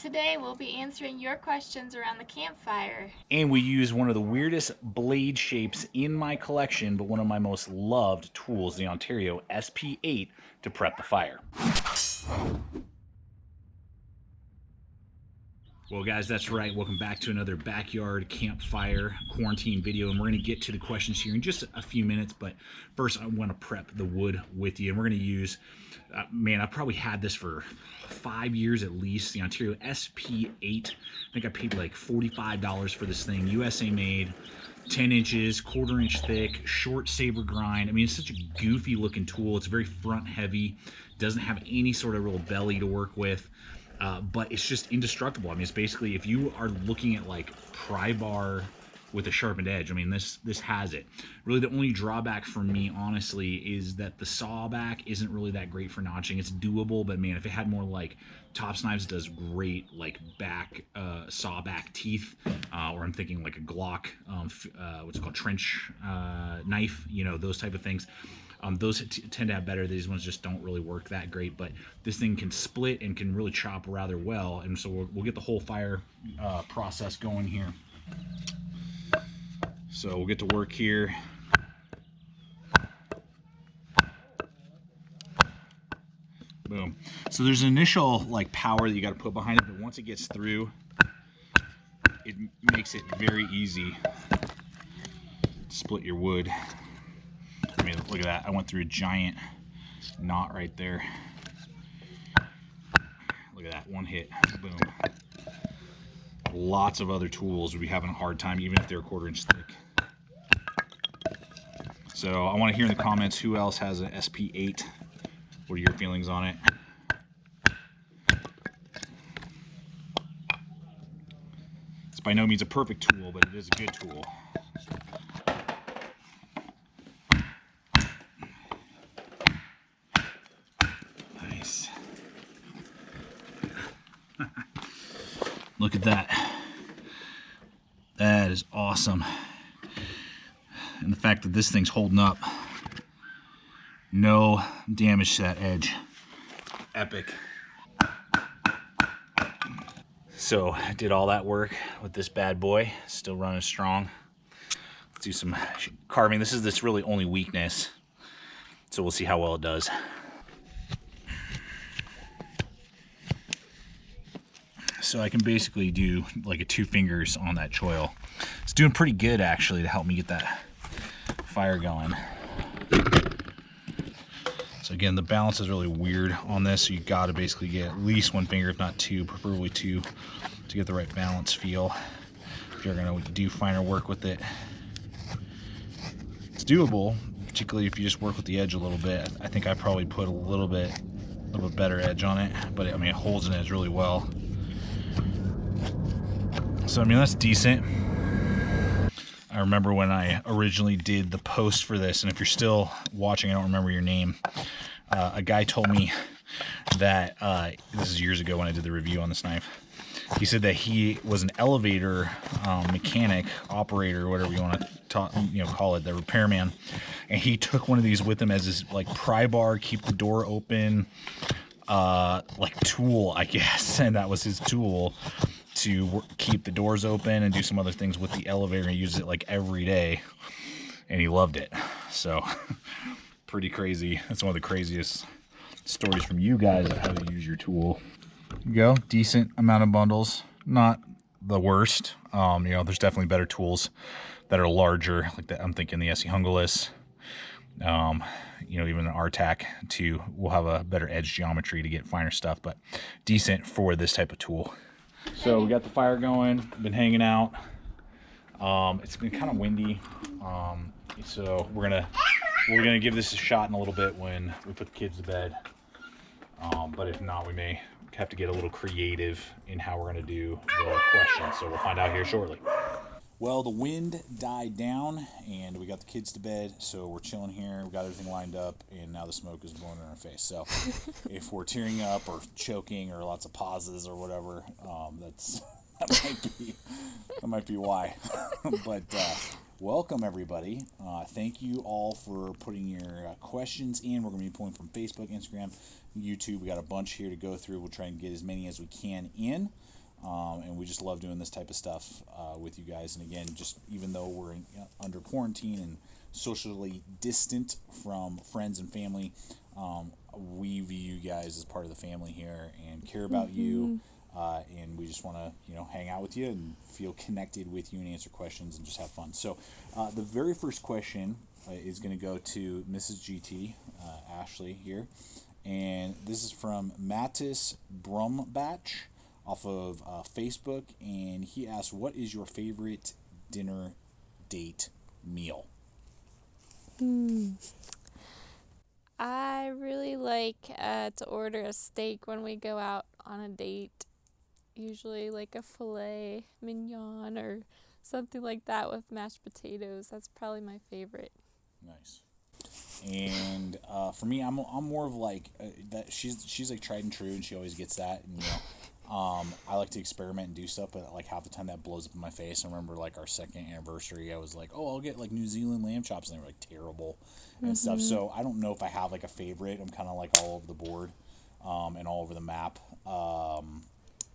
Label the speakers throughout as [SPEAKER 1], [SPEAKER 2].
[SPEAKER 1] Today we'll be answering your questions around the campfire.
[SPEAKER 2] And we use one of the weirdest blade shapes in my collection, but one of my most loved tools, the Ontario SP8, to prep the fire. Well, guys, that's right. Welcome back to another backyard campfire quarantine video, and we're going to get to the questions here in just a few minutes. But first, I want to prep the wood with you, and we're going to use, man, I've probably had this for 5 years at least, the Ontario SP8. I think I paid like $45 for this thing, USA made, 10 inches, quarter-inch thick, short saber grind. I mean, it's such a goofy looking tool. It's very front heavy, doesn't have any sort of real belly to work with. But it's just indestructible. I mean, it's basically, if you are looking at like pry bar with a sharpened edge, I mean, this has it. Really, the only drawback for me, honestly, is that the saw back isn't really that great for notching. It's doable, but man, if it had more like Tops Knives does great like back saw back teeth, or I'm thinking like a Glock, what's it called, trench knife, you know, those type of things. Those tend to have better. These ones just don't really work that great, but this thing can split and can really chop rather well. And so we'll get the whole fire process going here. So we'll get to work here. Boom. So there's an initial like power that you got to put behind it, but once it gets through, it makes it very easy to split your wood. I mean, look at that. I went through a giant knot right there. Look at that, one hit, boom. Lots of other tools would be having a hard time, even if they're a quarter-inch thick. So I want to hear in the comments who else has an SP8. What are your feelings on it? It's by no means a perfect tool, but it is a good tool. Look at that. That is awesome. And the fact that this thing's holding up. No damage to that edge. Epic. So I did all that work with this bad boy. Still running strong. Let's do some carving. This is this really only weakness. So we'll see how well it does. So I can basically do like a 2 fingers on that choil. It's doing pretty good actually to help me get that fire going. So again, the balance is really weird on this, so you got to basically get at least 1 finger, if not 2, preferably 2, to get the right balance feel if you're going to do finer work with it. It's doable, particularly if you just work with the edge a little bit. I think I probably put a little bit better edge on it, but I mean, it holds an edge really well. So I mean, that's decent. I remember when I originally did the post for this, and if you're still watching, I don't remember your name, a guy told me that, this is years ago when I did the review on this knife, he said that he was an elevator mechanic, operator, whatever you want to call it, the repairman, and he took one of these with him as his like pry bar, keep the door open, like tool, I guess, and that was his tool to keep the doors open and do some other things with the elevator. He used it like every day and he loved it. So pretty crazy. That's one of the craziest stories from you guys of how to use your tool. There you go, decent amount of bundles, not the worst. You know, there's definitely better tools that are larger, like that. I'm thinking the SE Hungalis, you know, even an RTAC too will have a better edge geometry to get finer stuff, but decent for this type of tool. So we got the fire going, been hanging out. It's been kind of windy, so we're gonna give this a shot in a little bit when we put the kids to bed. But if not, we may have to get a little creative in how we're gonna do the questions. So we'll find out here shortly. Well, the wind died down and we got the kids to bed, so we're chilling here. We got everything lined up, and now the smoke is blowing in our face. So if we're tearing up or choking or lots of pauses or whatever, that might be why. But welcome everybody. Thank you all for putting your questions in. We're going to be pulling from Facebook, Instagram, YouTube. We got a bunch here to go through. We'll try and get as many as we can in. And we just love doing this type of stuff with you guys. And again, just even though we're under quarantine and socially distant from friends and family, we view you guys as part of the family here and care about you. And we just want to, hang out with you and feel connected with you and answer questions and just have fun. So the very first question is going to go to Mrs. GT, Ashley here. And this is from Mattis Brumbach off of Facebook. And he asks, what is your favorite dinner date meal?
[SPEAKER 3] I really like to order a steak when we go out on a date. Usually like a filet mignon or something like that with mashed potatoes. That's probably my favorite.
[SPEAKER 2] Nice. And for me, I'm more of like that. She's like tried and true, and she always gets that. And I like to experiment and do stuff, but like half the time that blows up in my face. I remember like our second anniversary, I was like, oh, I'll get like New Zealand lamb chops, and they were like terrible and stuff. So I don't know if I have like a favorite. I'm kind of like all over the board and all over the map.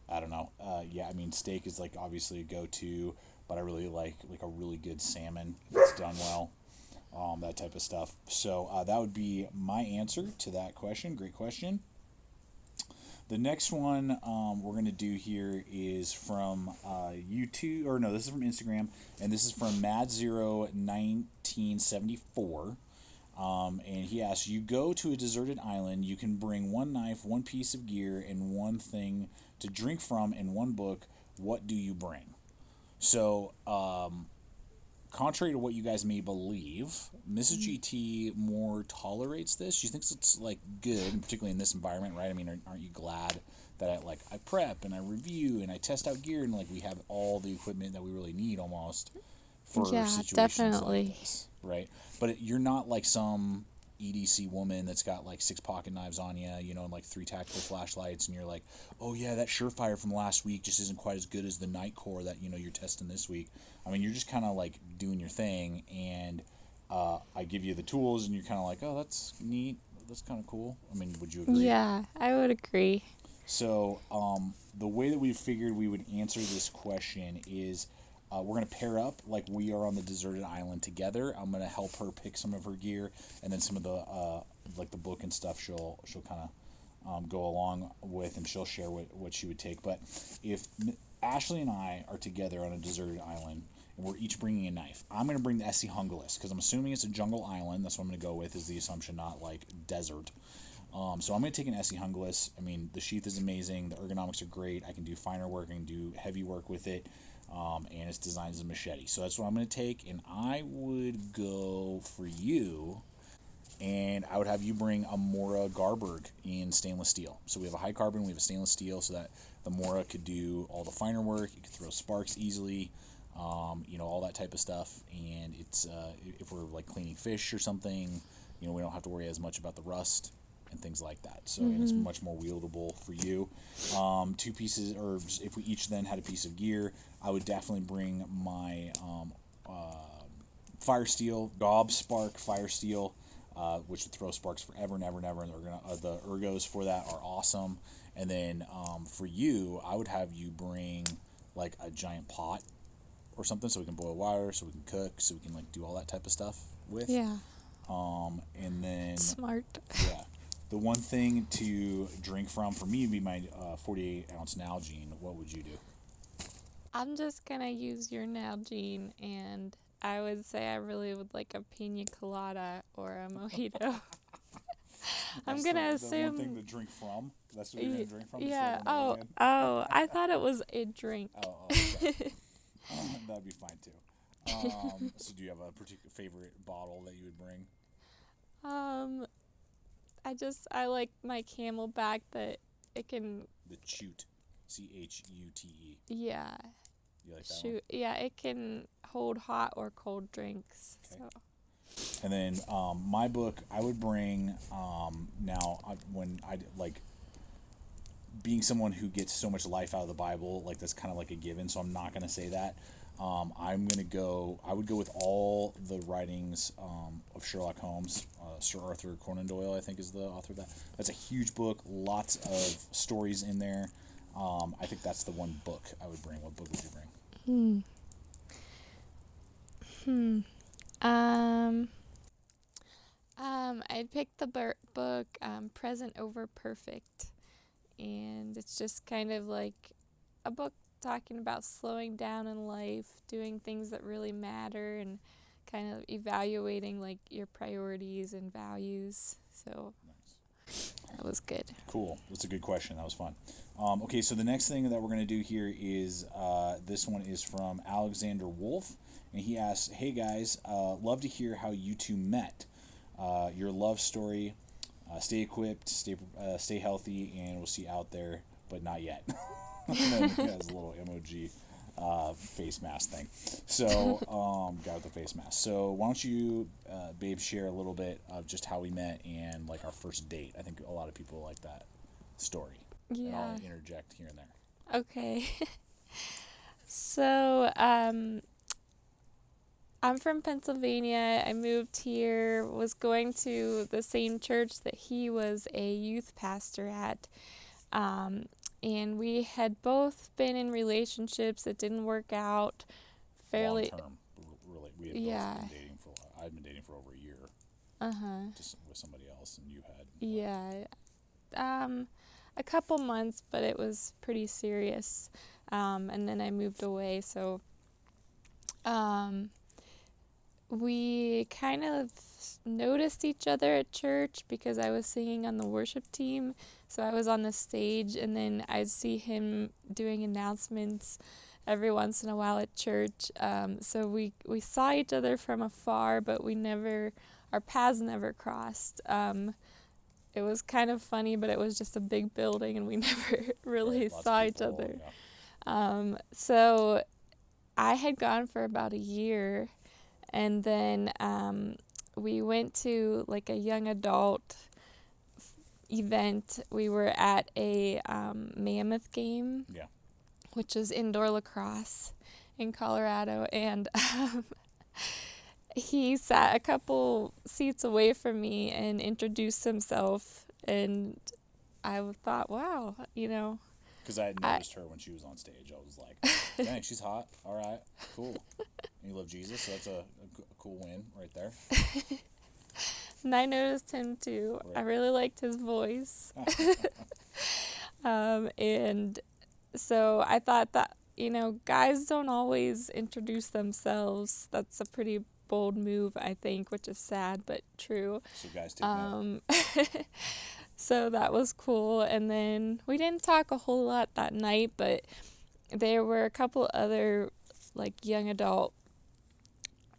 [SPEAKER 2] I don't know. Yeah, I mean, steak is like obviously a go-to, but I really like a really good salmon if it's done well. That type of stuff. So that would be my answer to that question. Great question. The next one we're going to do here is from YouTube, or no, this is from Instagram, and this is from Mad01974. And he asks, you go to a deserted island, you can bring one knife, one piece of gear, and one thing to drink from in one book. What do you bring? So, contrary to what you guys may believe, Mrs. GT more tolerates this. She thinks it's like good, particularly in this environment, right? I mean, aren't you glad that I prep and I review and I test out gear and like we have all the equipment that we really need almost for situations
[SPEAKER 3] definitely.
[SPEAKER 2] like this, right? But you're not like some EDC woman that's got like 6 pocket knives on you, and like 3 tactical flashlights, and you're like, oh yeah, that Surefire from last week just isn't quite as good as the Nightcore that you're testing this week. I mean, you're just kind of like doing your thing, and I give you the tools, and you're kind of like, oh, that's neat, that's kind of cool. I mean, would you agree?
[SPEAKER 3] Yeah, I would agree.
[SPEAKER 2] So the way that we figured we would answer this question is we're going to pair up like we are on the deserted island together. I'm going to help her pick some of her gear, and then some of the like the book and stuff she'll kind of go along with, and she'll share what she would take. But if Ashley and I are together on a deserted island and we're each bringing a knife, I'm going to bring the SC Hungalis because I'm assuming it's a jungle island. That's what I'm going to go with, is the assumption, not like desert. So I'm going to take an SC Hungalis. I mean, the sheath is amazing. The ergonomics are great. I can do finer work. I can do heavy work with it. And it's designed as a machete. So that's what I'm going to take. And I would go for you, and I would have you bring a Mora Garberg in stainless steel. So we have a high carbon, we have a stainless steel, so that the Mora could do all the finer work. You could throw sparks easily, all that type of stuff. And it's if we're like cleaning fish or something, we don't have to worry as much about the rust and things like that. So and it's much more wieldable for you. 2 pieces, or if we each then had a piece of gear, I would definitely bring my fire steel, Gob Spark fire steel, which would throw sparks forever and ever and ever. And the ergos for that are awesome. And then for you, I would have you bring like a giant pot or something, so we can boil water, so we can cook, so we can like do all that type of stuff with.
[SPEAKER 3] Yeah.
[SPEAKER 2] And then
[SPEAKER 3] Smart.
[SPEAKER 2] Yeah. The one thing to drink from for me would be my 48-ounce Nalgene. What would you do?
[SPEAKER 3] I'm just going to use your Nalgene, and I would say I really would like a pina colada or a mojito. I'm going to assume...
[SPEAKER 2] The one thing to drink from? That's what you're going to drink from?
[SPEAKER 3] Yeah. I thought it was a drink.
[SPEAKER 2] Okay. That'd be fine, too. So do you have a particular favorite bottle that you would bring?
[SPEAKER 3] I like my Camelback that it can...
[SPEAKER 2] The Chute. C-H-U-T-E.
[SPEAKER 3] Yeah.
[SPEAKER 2] You like that one?
[SPEAKER 3] Yeah, it can hold hot or cold drinks.
[SPEAKER 2] Okay.
[SPEAKER 3] So.
[SPEAKER 2] And then my book, I would bring, being someone who gets so much life out of the Bible, like that's kind of like a given, so I'm not going to say that. I would go with all the writings of Sherlock Holmes. Sir Arthur Conan Doyle, I think, is the author of that. That's a huge book, lots of stories in there. I think that's the one book I would bring. What book would you bring?
[SPEAKER 3] I'd pick the book Present Over Perfect, and it's just kind of like a book talking about slowing down in life, doing things that really matter, and kind of evaluating like your priorities and values. So that was good.
[SPEAKER 2] Cool. That's a good question. That was fun. Okay, so the next thing that we're going to do here is this one is from Alexander Wolf, and he asks, "Hey guys, love to hear how you two met. Your love story. Stay equipped, stay healthy, and we'll see you out there, but not yet." And then he has a little emoji face mask thing. So, guy with the face mask. So, why don't you, babe, share a little bit of just how we met and like our first date? I think a lot of people like that story.
[SPEAKER 3] Yeah.
[SPEAKER 2] And I'll interject here and there.
[SPEAKER 3] Okay. So, I'm from Pennsylvania. I moved here, was going to the same church that he was a youth pastor at. And we had both been in relationships that didn't work out fairly.
[SPEAKER 2] Long term, really. We had both been dating I'd been dating for over a year. Just with somebody else, and you had.
[SPEAKER 3] Yeah. A couple months, but it was pretty serious. And then I moved away, so we kind of noticed each other at church because I was singing on the worship team. So I was on the stage, and then I'd see him doing announcements every once in a while at church. So we saw each other from afar, but our paths never crossed. It was kind of funny, but it was just a big building, and we never really saw each other. Yeah. So I had gone for about a year, and then we went to like a young adult event. We were at a Mammoth game, which is indoor lacrosse in Colorado, and he sat a couple seats away from me and introduced himself, and I thought, wow,
[SPEAKER 2] Because I had noticed her when she was on stage. I was like, dang, she's hot. All right, cool. And you love Jesus, so that's a cool win right there.
[SPEAKER 3] And I noticed him too. Right. I really liked his voice. And so I thought that, guys don't always introduce themselves. That's a pretty bold move, I think, which is sad but true.
[SPEAKER 2] So guys take note.
[SPEAKER 3] So that was cool. And then we didn't talk a whole lot that night, but there were a couple other like young adult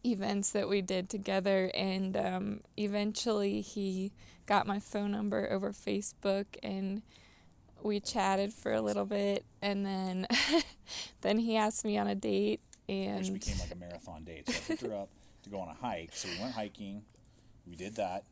[SPEAKER 3] events that we did together, and eventually he got my phone number over Facebook, and we chatted for a little bit, and then he asked me on a date, and
[SPEAKER 2] which became like a marathon date. So I picked her up to go on a hike. So we went hiking, we did that,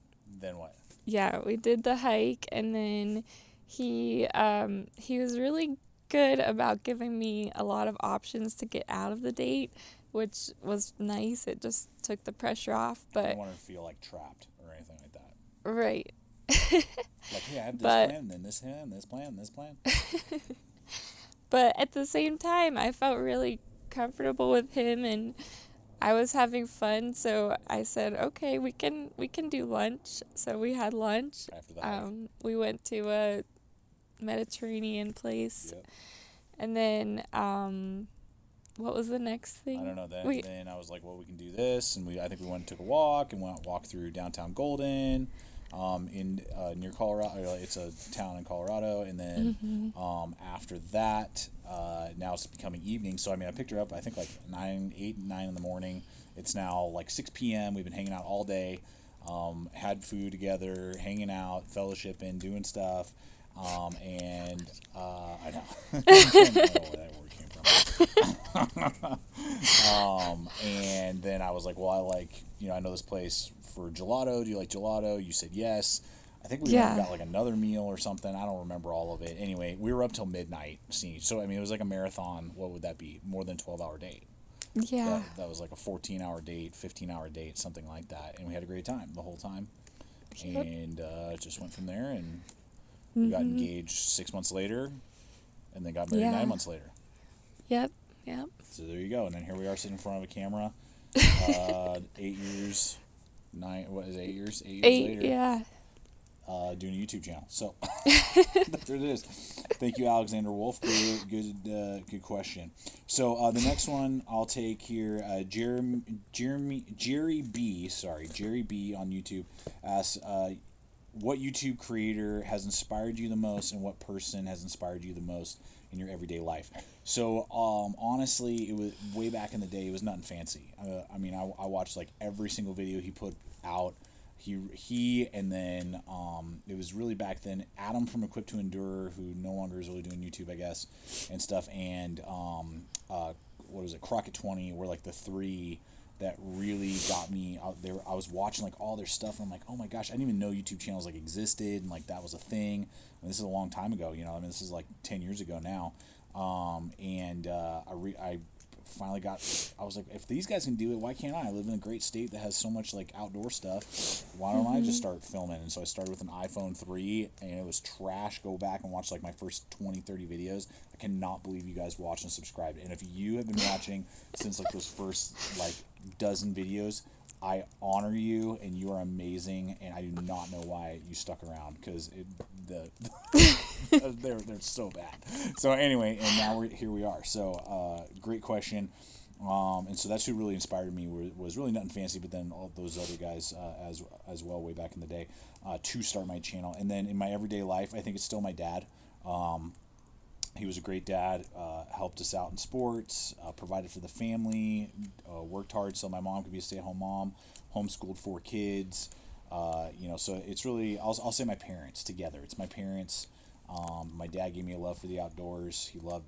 [SPEAKER 2] then what?
[SPEAKER 3] Yeah, we did the hike, and then he was really good about giving me a lot of options to get out of the date, which was nice. It just took the pressure off. But
[SPEAKER 2] I didn't want to feel like trapped or anything like that.
[SPEAKER 3] Right.
[SPEAKER 2] Like, hey, I have this plan, and then this plan, this plan, this plan.
[SPEAKER 3] But at the same time, I felt really comfortable with him, and I was having fun. So I said, okay, we can do lunch. So we had lunch.
[SPEAKER 2] After the hike.
[SPEAKER 3] We went to a Mediterranean place, and then what was the next thing?
[SPEAKER 2] I don't know. Then I was like, well, we can do this, and I think we went and took a walk and walked through downtown Golden, in near Colorado. It's a town in Colorado, and then after that, now it's becoming evening. So I mean, I picked her up. I think like 9 in the morning. It's now like 6 p.m. We've been hanging out all day, had food together, hanging out, fellowshipping, doing stuff. And I know. I don't know where that word came from. And then I was like, well, I know this place for gelato. Do you like gelato? You said yes. I think we got like another meal or something. I don't remember all of it. Anyway, we were up till midnight seeing. So, I mean, it was like a marathon. What would that be? More than 12-hour date.
[SPEAKER 3] Yeah.
[SPEAKER 2] That was like a 14-hour date, 15-hour date, something like that. And we had a great time the whole time. Yep. And just went from there, and we got engaged 6 months later, and then got married 9 months later.
[SPEAKER 3] Yep.
[SPEAKER 2] So there you go. And then here we are sitting in front of a camera, 8 years, 8 years later.
[SPEAKER 3] Yeah.
[SPEAKER 2] Doing a YouTube channel. So there it is. Thank you, Alexander Wolf. Good question. So the next one I'll take here, Jerry B on YouTube asks, what YouTube creator has inspired you the most, and what person has inspired you the most in your everyday life? So honestly, it was way back in the day. It was nothing fancy. I mean, I watched like every single video he put out. He and then it was really back then Adam from Equipped to Endure, who no longer is really doing YouTube, I guess, and stuff, and what was it, Crockett 20 were like the three that really got me out there. I was watching like all their stuff, and I'm like, oh my gosh, I didn't even know YouTube channels like existed, and like that was a thing. I mean, this is a long time ago, you know. I mean, this is like 10 years ago now, I finally I was like, if these guys can do it, why can't I? I live in a great state that has so much like outdoor stuff. Why don't I just start filming? And so I started with an iPhone 3, and it was trash. Go back and watch like my first 20-30 videos. I cannot believe you guys watched and subscribed. And if you have been watching since like those first like dozen videos, I honor you, and you are amazing, and I do not know why you stuck around, because they're so bad. So anyway, and now here we are. So great question. And so that's who really inspired me, was really nothing fancy, but then all those other guys as well way back in the day to start my channel. And then in my everyday life, I think it's still my dad. He was a great dad, helped us out in sports, provided for the family, worked hard so my mom could be a stay-at-home mom, homeschooled 4 kids. So it's really, I'll say my parents together. It's my parents. My dad gave me a love for the outdoors. He loved,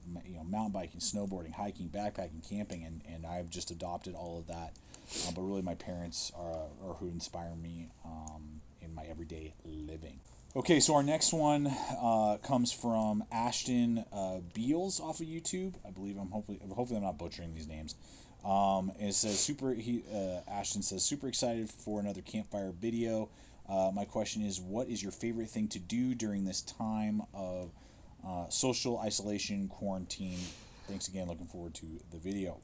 [SPEAKER 2] mountain biking, snowboarding, hiking, backpacking, camping, and I've just adopted all of that. But really my parents are who inspire me in my everyday living. Okay, so our next one comes from Ashton Beals off of YouTube. I believe hopefully I'm not butchering these names. And it says Ashton says, super excited for another campfire video. My question is, what is your favorite thing to do during this time of social isolation, quarantine? Thanks again. Looking forward to the video.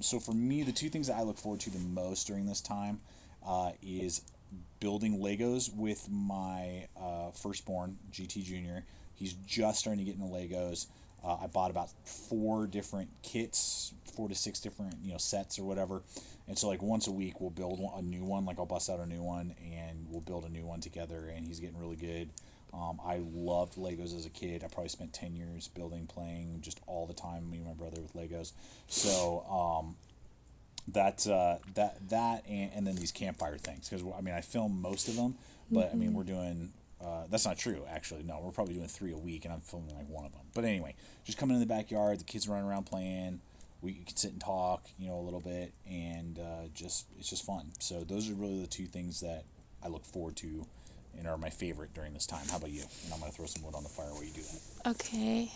[SPEAKER 2] So for me, the 2 things that I look forward to the most during this time is building Legos with my firstborn, GT Jr. He's just starting to get into Legos. I bought about 4 different kits, 4 to 6 different sets or whatever. And so like once a week we'll build a new one. Like I'll bust out a new one and we'll build a new one together. And he's getting really good. I loved Legos as a kid. I probably spent 10 years building, playing just all the time, me and my brother, with Legos. So and then these campfire things, because I mean I film most of them, but I mean we're doing that's not true actually. No, we're probably doing 3 a week, and I'm filming like 1 of them. But anyway, just coming in the backyard, the kids running around playing, we can sit and talk a little bit, and it's just fun. So those are really the 2 things that I look forward to and are my favorite during this time. How about you? And I'm going to throw some wood on the fire while you do that.
[SPEAKER 3] Okay.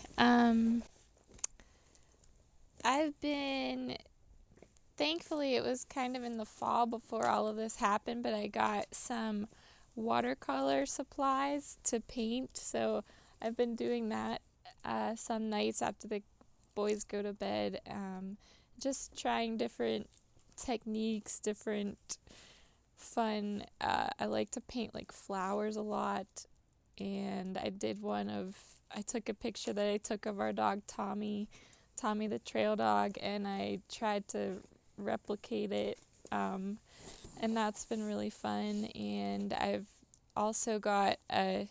[SPEAKER 3] Thankfully, it was kind of in the fall before all of this happened, but I got some watercolor supplies to paint, so I've been doing that some nights after the boys go to bed, just trying different techniques, different fun. I like to paint like flowers a lot, and I took a picture that I took of our dog Tommy the trail dog, and I tried to replicate it, and that's been really fun. And I've also got a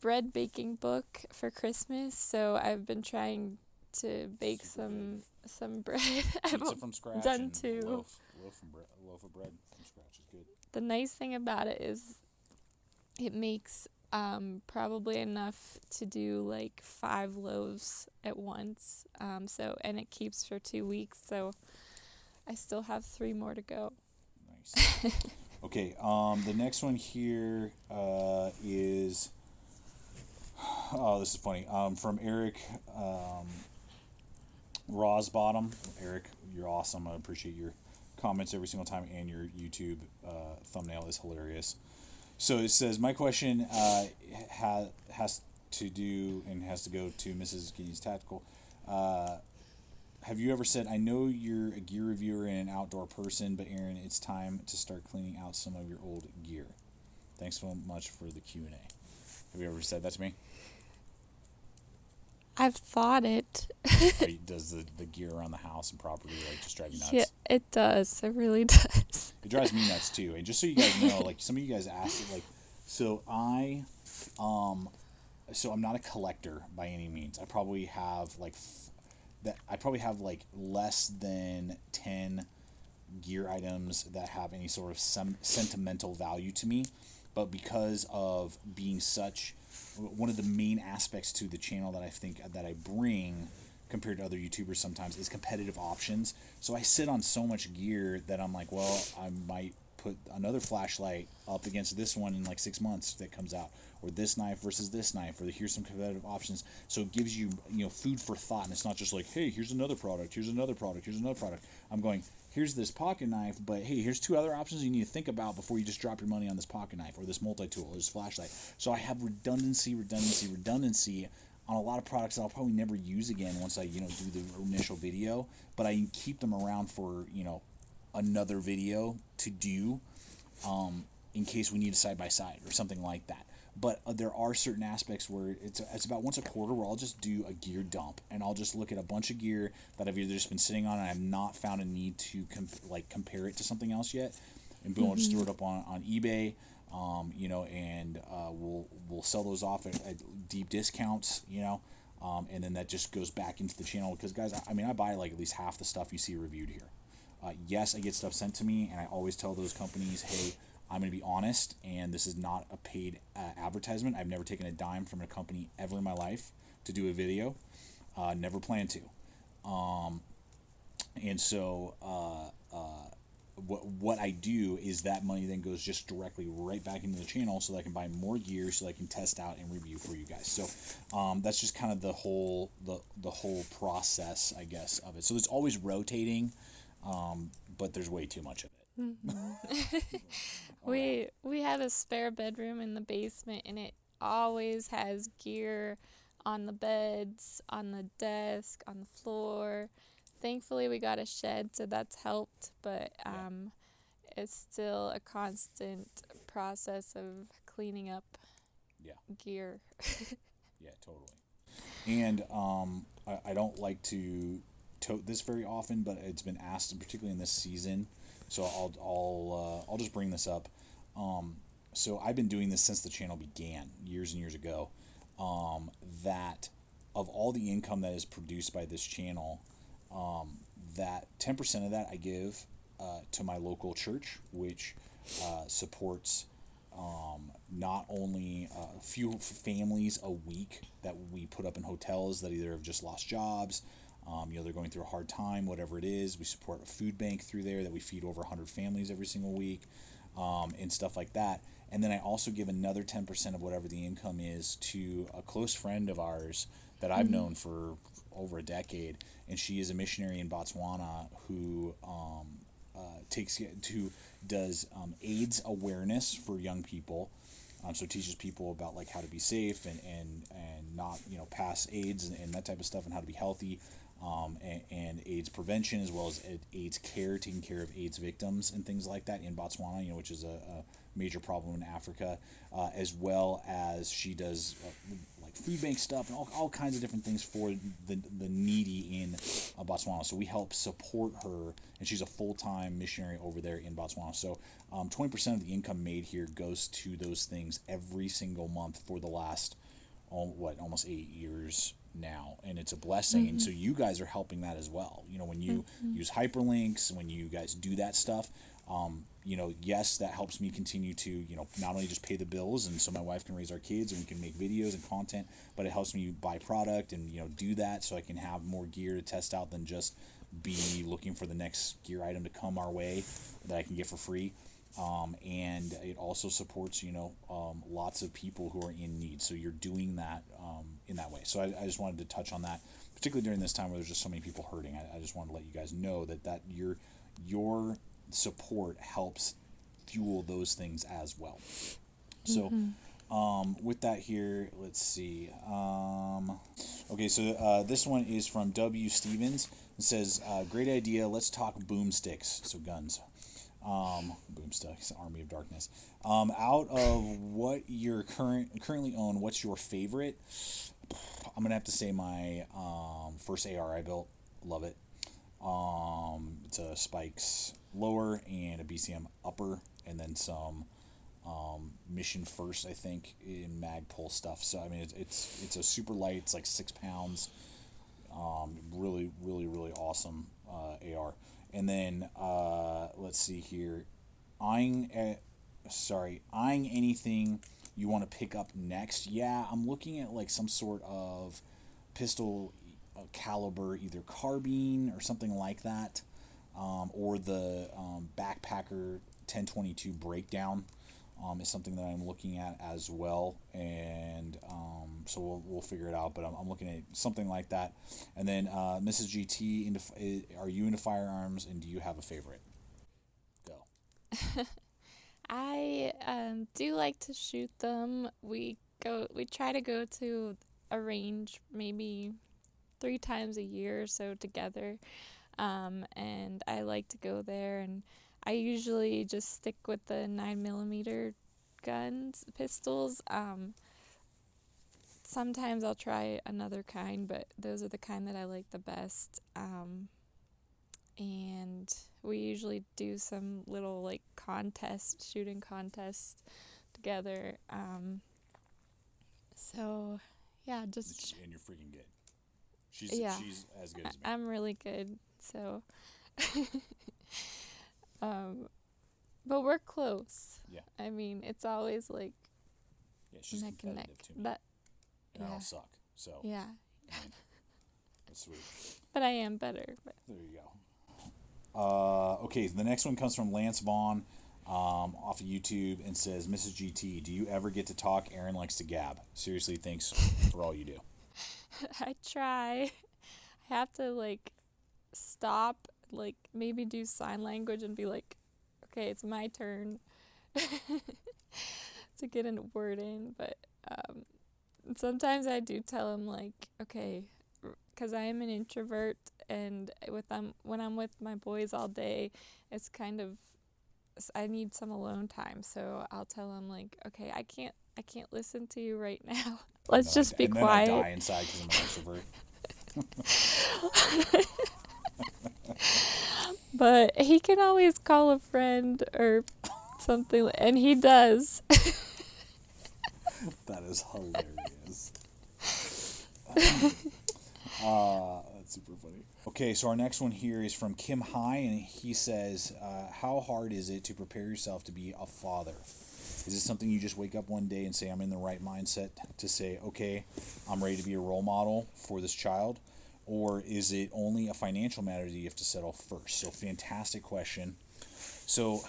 [SPEAKER 3] bread baking book for Christmas, so I've been trying to bake some bread.
[SPEAKER 2] Pizza from scratch
[SPEAKER 3] done
[SPEAKER 2] and
[SPEAKER 3] too.
[SPEAKER 2] Loaf of bread from scratch is good.
[SPEAKER 3] The nice thing about it is it makes probably enough to do like 5 loaves at once, and it keeps for 2 weeks, so I still have 3 more to go.
[SPEAKER 2] Nice. Okay, the next one here is, this is funny, from Eric Rosbottom. Eric, you're awesome. I appreciate your comments every single time, and your YouTube thumbnail is hilarious. So it says, my question has to do and has to go to Mrs. Gideonstactical. Have you ever said, I know you're a gear reviewer and an outdoor person, but Aaron, it's time to start cleaning out some of your old gear. Thanks so much for the Q&A. Have you ever said that to me?
[SPEAKER 3] I've thought it.
[SPEAKER 2] Does the gear around the house and property like just drive you nuts?
[SPEAKER 3] Yeah, it does. It really does.
[SPEAKER 2] It drives me nuts too. And just so you guys know, like some of you guys asked, like, so I'm not a collector by any means. I probably have like less than 10 gear items that have any sort of sentimental value to me. But because of being such, one of the main aspects to the channel that I think that I bring compared to other YouTubers sometimes is competitive options. So I sit on so much gear that I'm like, well, I might put another flashlight up against this one in like 6 months that comes out, or this knife versus this knife, or here's some competitive options. So it gives you, food for thought, and it's not just like, hey, here's another product, here's another product, here's another product. I'm going, here's this pocket knife, but hey, here's 2 other options you need to think about before you just drop your money on this pocket knife or this multi-tool or this flashlight. So I have redundancy on a lot of products that I'll probably never use again once I, do the initial video, but I keep them around for, another video to do in case we need a side-by-side or something like that. But there are certain aspects where it's about once a quarter where I'll just do a gear dump, and I'll just look at a bunch of gear that I've either just been sitting on and I've not found a need to compare it to something else yet, and boom, I'll just throw it up on eBay, and we'll sell those off at deep discounts, and then that just goes back into the channel because guys, I buy like at least half the stuff you see reviewed here. Yes, I get stuff sent to me, and I always tell those companies, hey, I'm going to be honest, and this is not a paid advertisement. I've never taken a dime from a company ever in my life to do a video. Never plan to. And so what I do is that money then goes just directly right back into the channel so that I can buy more gear so that I can test out and review for you guys. So that's just kind of the whole process, I guess, of it. So it's always rotating, but there's way too much of it.
[SPEAKER 3] We have a spare bedroom in the basement, and it always has gear on the beds, on the desk, on the floor. Thankfully, we got a shed, so that's helped, but it's still a constant process of cleaning up gear.
[SPEAKER 2] Yeah, totally. And I don't like to tote this very often, but it's been asked, and particularly in this season. So I'll just bring this up. So I've been doing this since the channel began years and years ago. That of all the income that is produced by this channel, that 10% of that I give to my local church, which supports not only a few families a week that we put up in hotels that either have just lost jobs, they're going through a hard time, whatever it is. We support a food bank through there that we feed over 100 families every single week, and stuff like that. And then I also give another 10% of whatever the income is to a close friend of ours that I've known for over a decade, and she is a missionary in Botswana who does AIDS awareness for young people. So teaches people about like how to be safe and not pass AIDS and that type of stuff, and how to be healthy, and AIDS prevention, as well as AIDS care, taking care of AIDS victims and things like that in Botswana, which is a major problem in Africa, as well as she does like food bank stuff and all kinds of different things for the needy in Botswana. So we help support her, and she's a full-time missionary over there in Botswana. So 20% of the income made here goes to those things every single month for the last almost 8 years now, and it's a blessing. And so you guys are helping that as well. When you use hyperlinks, when you guys do that stuff, yes, that helps me continue to not only just pay the bills, and so my wife can raise our kids and we can make videos and content, but it helps me buy product and do that so I can have more gear to test out than just be looking for the next gear item to come our way that I can get for free. And it also supports, lots of people who are in need. So you're doing that in that way. So I just wanted to touch on that, particularly during this time where there's just so many people hurting. I just wanted to let you guys know that your support helps fuel those things as well. So With that here, let's see. Okay, so this one is from W. Stevens. It says, great idea. Let's talk boomsticks. So guns. Boomsticks, Army of Darkness. Out of what you're currently own, what's your favorite? I'm going to have to say my first AR I built. Love it. It's a Spikes lower and a BCM upper, and then some Mission First, I think, in mag pull stuff. So I mean, it's a super light. It's like 6 pounds. Really, really, really awesome AR. And then let's see here, eyeing anything you want to pick up next. Yeah, I'm looking at like some sort of pistol caliber, either carbine or something like that, or the Backpacker 1022 breakdown. Is something that I'm looking at as well, and so we'll figure it out. But I'm looking at something like that. And then Mrs. GT, are you into firearms, and do you have a favorite? Go.
[SPEAKER 3] I do like to shoot them. We try to go to a range maybe 3 times a year or so together, and I like to go there, and I usually just stick with the 9mm pistols. Sometimes I'll try another kind, but those are the kind that I like the best. And we usually do some little like shooting contests together. So yeah, just.
[SPEAKER 2] And you're freaking good. She's as good as me.
[SPEAKER 3] I'm really good, so. But we're close.
[SPEAKER 2] Yeah.
[SPEAKER 3] I mean, it's always like
[SPEAKER 2] she's
[SPEAKER 3] neck and neck.
[SPEAKER 2] competitive to me. And I don't suck. So
[SPEAKER 3] yeah.
[SPEAKER 2] I mean, that's sweet.
[SPEAKER 3] But I am better. But.
[SPEAKER 2] There you go. Okay, the next one comes from Lance Vaughn off of YouTube and says, Mrs. GT, do you ever get to talk? Aaron likes to gab. Seriously, thanks for all you do.
[SPEAKER 3] I try. I have to like stop, like maybe do sign language and be like, okay, it's my turn to get a word in. But sometimes I do tell him like, okay, because I am an introvert, and when I'm with my boys all day, it's kind of, I need some alone time. So I'll tell him like, okay, I can't listen to you right now. Let's just be quiet.
[SPEAKER 2] And then I die inside because I'm an extrovert.
[SPEAKER 3] But he can always call a friend or something, and he does.
[SPEAKER 2] That is hilarious. That's super funny. Okay, so our next one here is from Kim High, and he says, how hard is it to prepare yourself to be a father? Is it something you just wake up one day and say, I'm in the right mindset to say, okay, I'm ready to be a role model for this child? Or is it only a financial matter that you have to settle first? So fantastic question. So,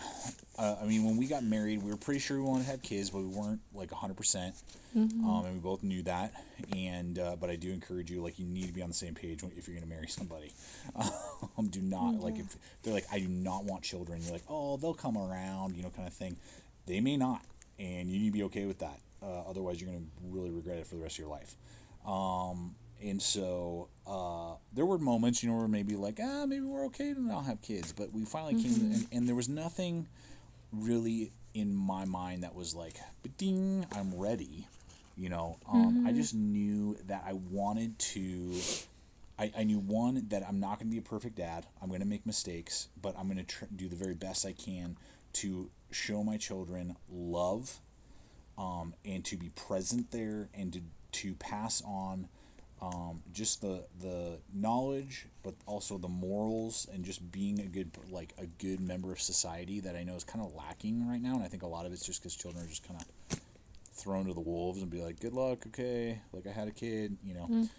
[SPEAKER 2] I mean, when we got married, we were pretty sure we wanted to have kids, but we weren't like 100%. Mm-hmm. And we both knew that. And but I do encourage you, like, you need to be on the same page if you're going to marry somebody. Do not, like, if they're like, I do not want children, you're like, oh, they'll come around, kind of thing. They may not, and you need to be okay with that. Otherwise, you're going to really regret it for the rest of your life. And so there were moments, where maybe like, maybe we're okay to not have kids. But we finally came, and there was nothing really in my mind that was like, ding, I'm ready. I just knew that I wanted to. I knew, one, that I'm not going to be a perfect dad. I'm going to make mistakes, but I'm going to do the very best I can to show my children love, and to be present there, and to pass on just the knowledge, but also the morals, and just being a good member of society that I know is kind of lacking right now. And I think a lot of it's just because children are just kind of thrown to the wolves and be like, good luck, okay, like I had a kid, and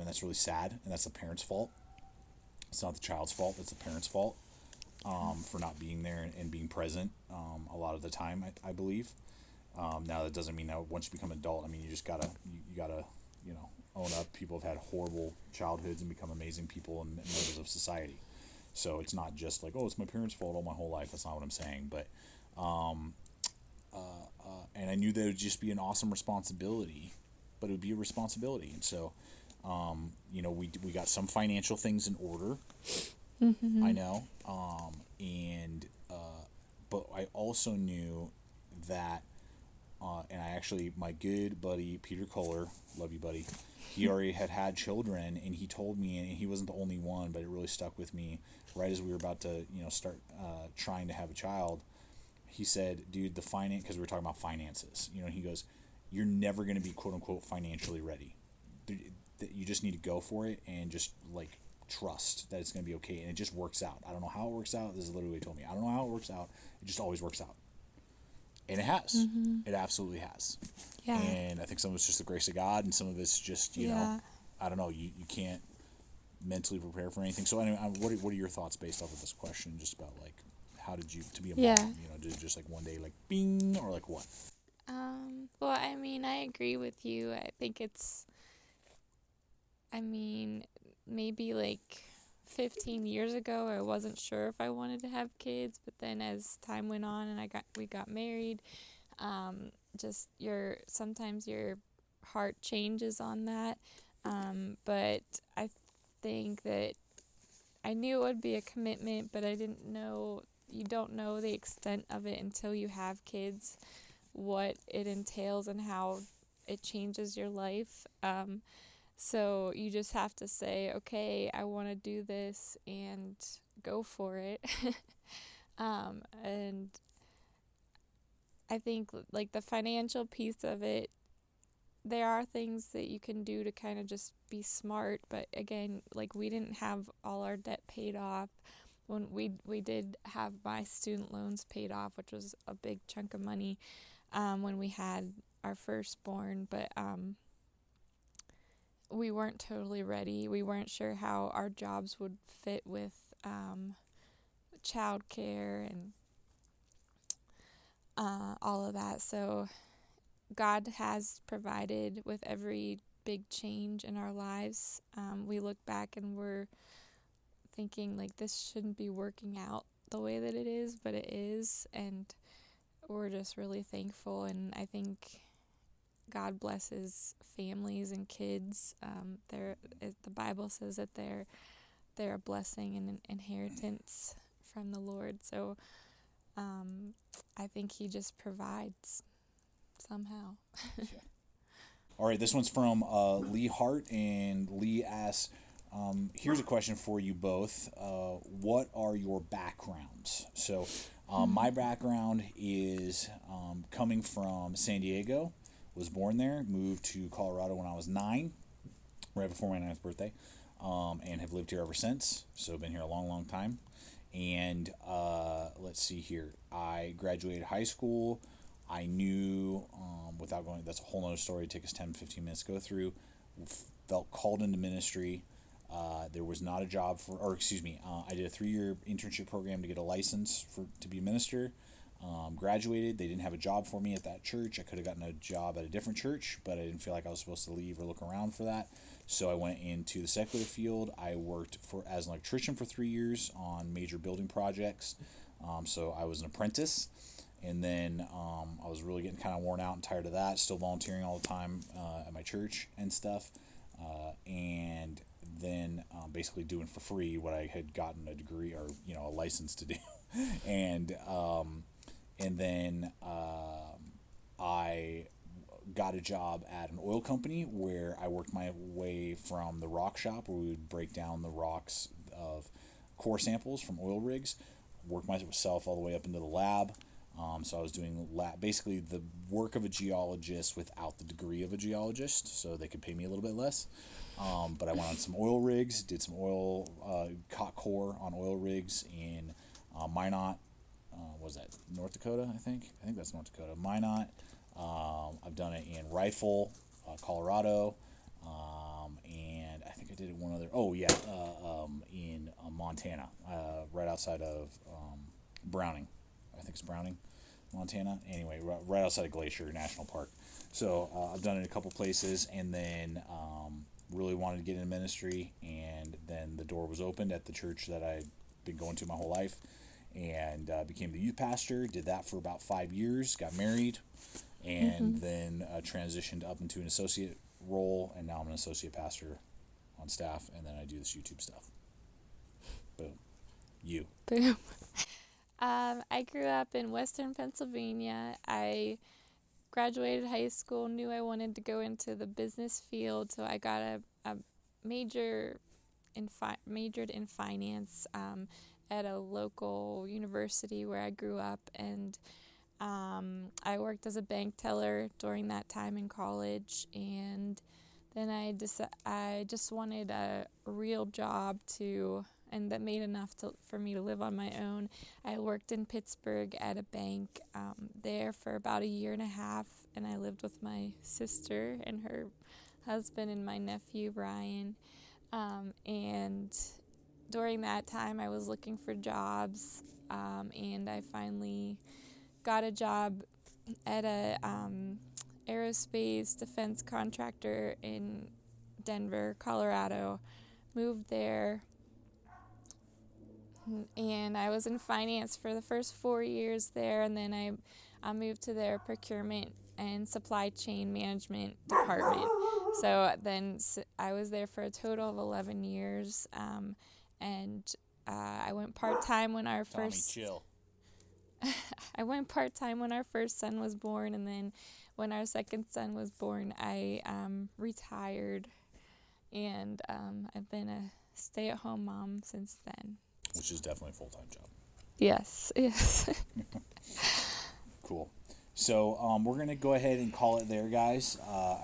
[SPEAKER 2] that's really sad, and that's the parent's fault. It's not the child's fault, it's the parent's fault for not being there and being present a lot of the time, I believe. Now that doesn't mean that once you become an adult, I mean, you just gotta own up. People have had horrible childhoods and become amazing people and members of society. So it's not just like, oh, it's my parents' fault all my whole life. That's not what I'm saying. But and I knew that it would just be an awesome responsibility, but it would be a responsibility. And so, you know, we got some financial things in order.
[SPEAKER 3] Mm-hmm.
[SPEAKER 2] I know, but I also knew that, and I actually, my good buddy Peter Kohler, love you, buddy. He already had children, and he told me, and he wasn't the only one, but it really stuck with me. Right as we were about to, you know, start trying to have a child, he said, "Dude, the finance," because we were talking about finances, you know, he goes, "You're never going to be quote unquote financially ready. You just need to go for it and just like trust that it's going to be okay, and it just works out. I don't know how it works out. This is literally what he told me. I don't know how it works out. It just always works out." And it has.
[SPEAKER 3] Mm-hmm.
[SPEAKER 2] It absolutely has.
[SPEAKER 3] Yeah.
[SPEAKER 2] And I think some of it's just the grace of God, and some of it's just, you know, I don't know, you can't mentally prepare for anything. So anyway, what are your thoughts based off of this question, just about like, how did you, to be a mom, you know, did it just like one day like bing, or like what?
[SPEAKER 3] Well, I mean, I agree with you. I think it's, I mean, maybe like 15 years ago, I wasn't sure if I wanted to have kids, but then as time went on and we got married, just sometimes your heart changes on that. But I think that I knew it would be a commitment, but I didn't know, you don't know the extent of it until you have kids, what it entails and how it changes your life. So you just have to say, okay, I want to do this and go for it. And I think like the financial piece of it, there are things that you can do to kind of just be smart. But again, like we didn't have all our debt paid off. When we did have my student loans paid off, which was a big chunk of money, when we had our firstborn, but we weren't totally ready. We weren't sure how our jobs would fit with childcare and all of that. So God has provided with every big change in our lives. We look back and we're thinking like this shouldn't be working out the way that it is, but it is, and we're just really thankful. And I think God blesses families and kids. The Bible says that they're a blessing and an inheritance from the Lord. So I think He just provides somehow.
[SPEAKER 2] All right, this one's from Lee Hart, and Lee asks, here's a question for you both. What are your backgrounds? So my background is coming from San Diego. Was born there, moved to Colorado when I was 9, right before my 9th birthday, and have lived here ever since. So been here a long, long time. And let's see here. I graduated high school. I knew, without going, that's a whole other story. It'd take us 10, 15 minutes to go through. Felt called into ministry. There was not a job I did a 3-year internship program to get a license to be a minister. Graduated. They didn't have a job for me at that church. I could have gotten a job at a different church, but I didn't feel like I was supposed to leave or look around for that. So I went into the secular field. I worked as an electrician for 3 years on major building projects. So I was an apprentice. And then I was really getting kind of worn out and tired of that. Still volunteering all the time at my church and stuff. And then basically doing for free what I had gotten a degree or a license to do. And then I got a job at an oil company where I worked my way from the rock shop, where we would break down the rocks of core samples from oil rigs, work myself all the way up into the lab. So I was doing basically the work of a geologist without the degree of a geologist, so they could pay me a little bit less. But I went on some oil rigs, did some caught core on oil rigs in Minot. Was that North Dakota? I think that's North Dakota. Minot. I've done it in Rifle, Colorado, and I think I did it one other. Oh yeah, in Montana, right outside of Browning. I think it's Browning, Montana. Anyway, right outside of Glacier National Park. So I've done it a couple places, and then really wanted to get into ministry, and then the door was opened at the church that I'd been going to my whole life, and became the youth pastor. Did that for about 5 years. Got married, and then transitioned up into an associate role, and now I'm an associate pastor on staff, and then I do this YouTube stuff. Boom. You.
[SPEAKER 3] Boom. I grew up in Western Pennsylvania. I graduated high school, knew I wanted to go into the business field, so I got a majored in finance at a local university where I grew up, and I worked as a bank teller during that time in college, and then I just wanted a real job and that made enough for me to live on my own. I worked in Pittsburgh at a bank there for about 1.5 years, and I lived with my sister and her husband and my nephew, Ryan. And during that time, I was looking for jobs, and I finally got a job at a aerospace defense contractor in Denver, Colorado. Moved there, and I was in finance for the first 4 years there, and then I moved to their procurement and supply chain management department. So then I was there for a total of 11 years, and I went part-time when our first...
[SPEAKER 2] Tommy, chill.
[SPEAKER 3] I went part-time when our first son was born, and then when our second son was born, I retired, and I've been a stay-at-home mom since then.
[SPEAKER 2] Which is definitely a full-time job.
[SPEAKER 3] Yes.
[SPEAKER 2] Cool. So we're going to go ahead and call it there, guys.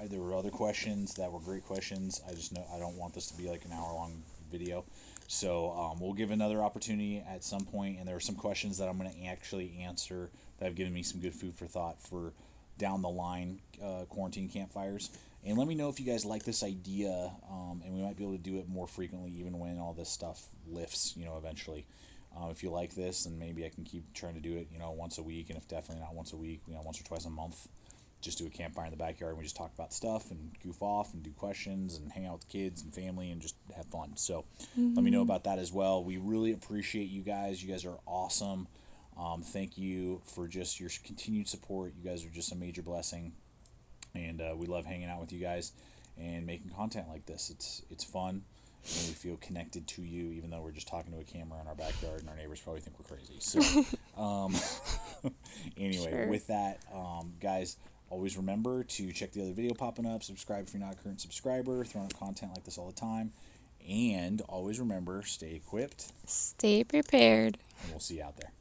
[SPEAKER 2] There were other questions that were great questions. I just know I don't want this to be like an hour-long video. So we'll give another opportunity at some point, and there are some questions that I'm going to actually answer that have given me some good food for thought for down the line quarantine campfires. And let me know if you guys like this idea, and we might be able to do it more frequently even when all this stuff lifts, eventually. If you like this, then maybe I can keep trying to do it, once a week, and if definitely not once a week, once or twice a month. Just do a campfire in the backyard, and we just talk about stuff and goof off and do questions and hang out with kids and family and just have fun. So let me know about that as well. We really appreciate you guys. You guys are awesome. Thank you for just your continued support. You guys are just a major blessing, and we love hanging out with you guys and making content like this. It's fun, and we feel connected to you, even though we're just talking to a camera in our backyard, and our neighbors probably think we're crazy. So anyway, sure. With that, guys, always remember to check the other video popping up, subscribe if you're not a current subscriber, throwing up content like this all the time, and always remember, stay equipped,
[SPEAKER 3] stay prepared,
[SPEAKER 2] and we'll see you out there.